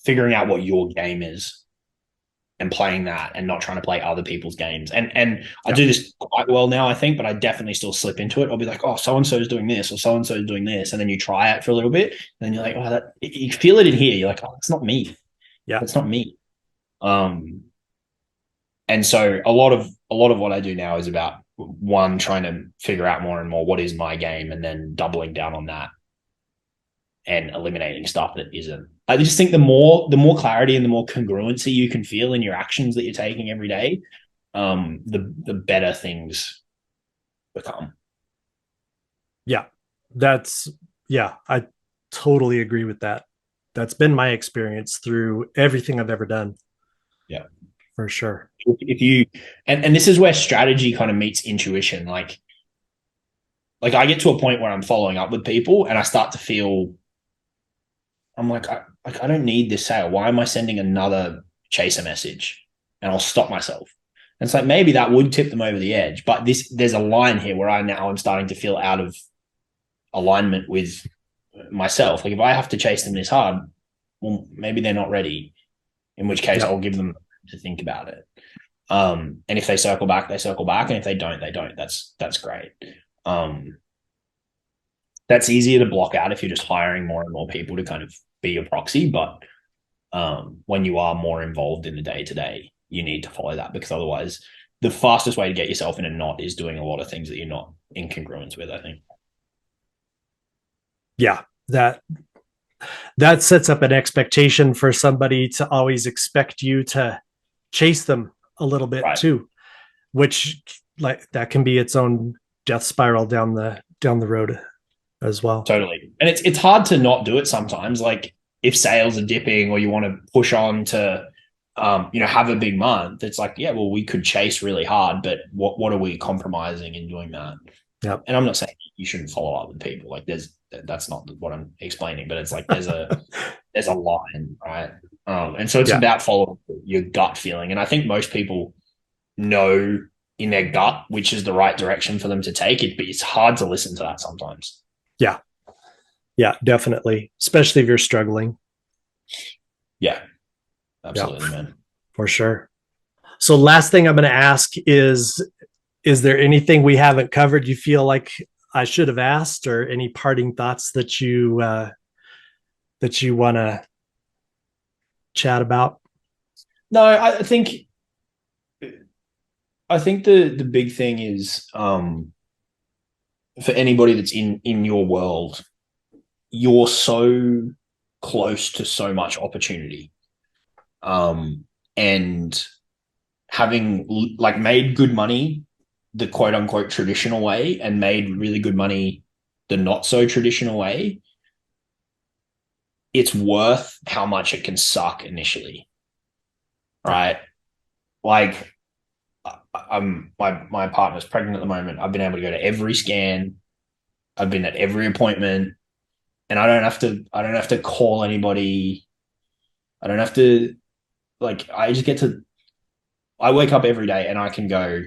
figuring out what your game is and playing that and not trying to play other people's games. And I do this quite well now, I think, but I definitely still slip into it. I'll be like, oh, so-and-so is doing this or so-and-so is doing this. And then you try it for a little bit. And then you're like, oh, you feel it in here. You're like, oh, it's not me. Yeah. It's not me. And so a lot of what I do now is about one, trying to figure out more and more what is my game, and then doubling down on that and eliminating stuff that isn't. I just think the more clarity and the more congruency you can feel in your actions that you're taking every day, the better things become. Yeah, I totally agree with that. That's been my experience through everything I've ever done. Yeah, for sure. If you and this is where strategy kind of meets intuition. Like I get to a point where I'm following up with people and I start to feel, I'm like, I don't need this sale. Why am I sending another chaser message? And I'll stop myself. And it's like, maybe that would tip them over the edge, but there's a line here where I'm starting to feel out of alignment with myself. Like if I have to chase them this hard, well, maybe they're not ready, in which case I'll give them to think about it. And if they circle back, they circle back. And if they don't, they don't. That's great. That's easier to block out if you're just hiring more and more people to kind of be your proxy. But when you are more involved in the day-to-day, you need to follow that, because otherwise the fastest way to get yourself in a knot is doing a lot of things that you're not in congruence with, I think. Yeah, that sets up an expectation for somebody to always expect you to chase them a little bit too, which like that can be its own death spiral down the road as well. Totally. And it's hard to not do it sometimes. Like if sales are dipping or you want to push on to have a big month, it's like, yeah, well, we could chase really hard, but what are we compromising in doing that? Yep. And I'm not saying you shouldn't follow up with people. Like that's not what I'm explaining, but it's like there's a line, right? And so it's about following your gut feeling. And I think most people know in their gut which is the right direction for them to take it, but it's hard to listen to that sometimes. Yeah. Yeah, definitely. Especially if you're struggling. Yeah. Absolutely, man. For sure. So last thing I'm going to ask is there anything we haven't covered you feel like I should have asked, or any parting thoughts that you want to chat about? No, I think the big thing is for anybody that's in your world, you're so close to so much opportunity. And having like made good money the quote unquote traditional way and made really good money the not so traditional way, it's worth how much it can suck initially. Right? Like my partner's pregnant at the moment. I've been able to go to every scan. I've been at every appointment, and I don't have to call anybody. I don't have to, like, I wake up every day and I can go,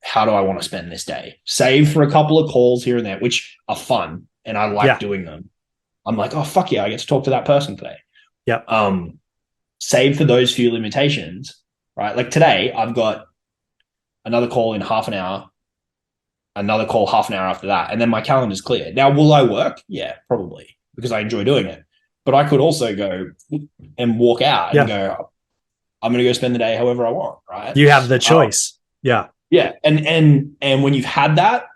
how do I want to spend this day? Save for a couple of calls here and there, which are fun and I like doing them. I'm like, oh fuck yeah, I get to talk to that person today. Yeah. Save for those few limitations, right? Like today, I've got another call in half an hour, another call half an hour after that, and then my calendar's clear. Now, will I work? Yeah, probably, because I enjoy doing it. But I could also go and walk out and go, I'm going to go spend the day however I want, right? You have the choice. Yeah. And when you've had that,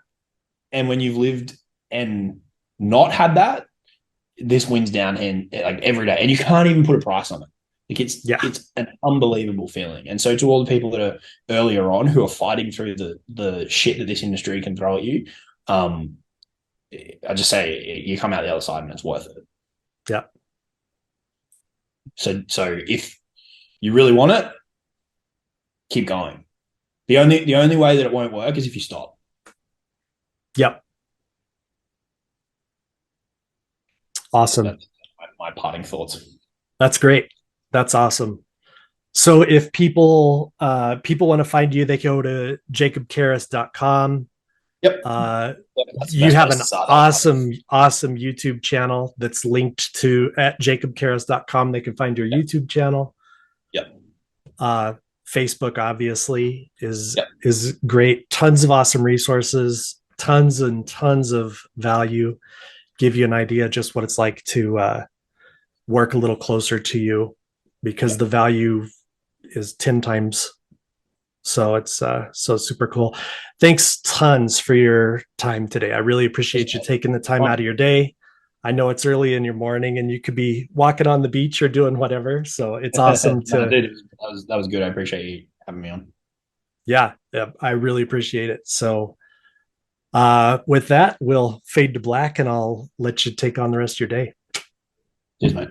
and when you've lived and not had that, this wins down and like every day, and you can't even put a price on it. Like it's an unbelievable feeling. And so to all the people that are earlier on who are fighting through the shit that this industry can throw at you, I just say you come out the other side and it's worth it. Yeah. So if you really want it, keep going. The only way that it won't work is if you stop. Yep. Awesome. That's my parting thoughts. That's great. That's awesome. So if people want to find you, they go to jacobcaris.com. Yep. You have an awesome YouTube channel that's linked to at jacobcaris.com. They can find your YouTube channel. Yep. Facebook obviously is great. Tons of awesome resources, tons and tons of value. Give you an idea just what it's like to work a little closer to you, because the value is 10 times. So it's so super cool. Thanks tons for your time today. I really appreciate you taking the time out of your day. I know it's early in your morning and you could be walking on the beach or doing whatever. So it's awesome to. Dude, that was good. I appreciate you having me on. Yeah, I really appreciate it. So with that, we'll fade to black and I'll let you take on the rest of your day. Cheers, mate.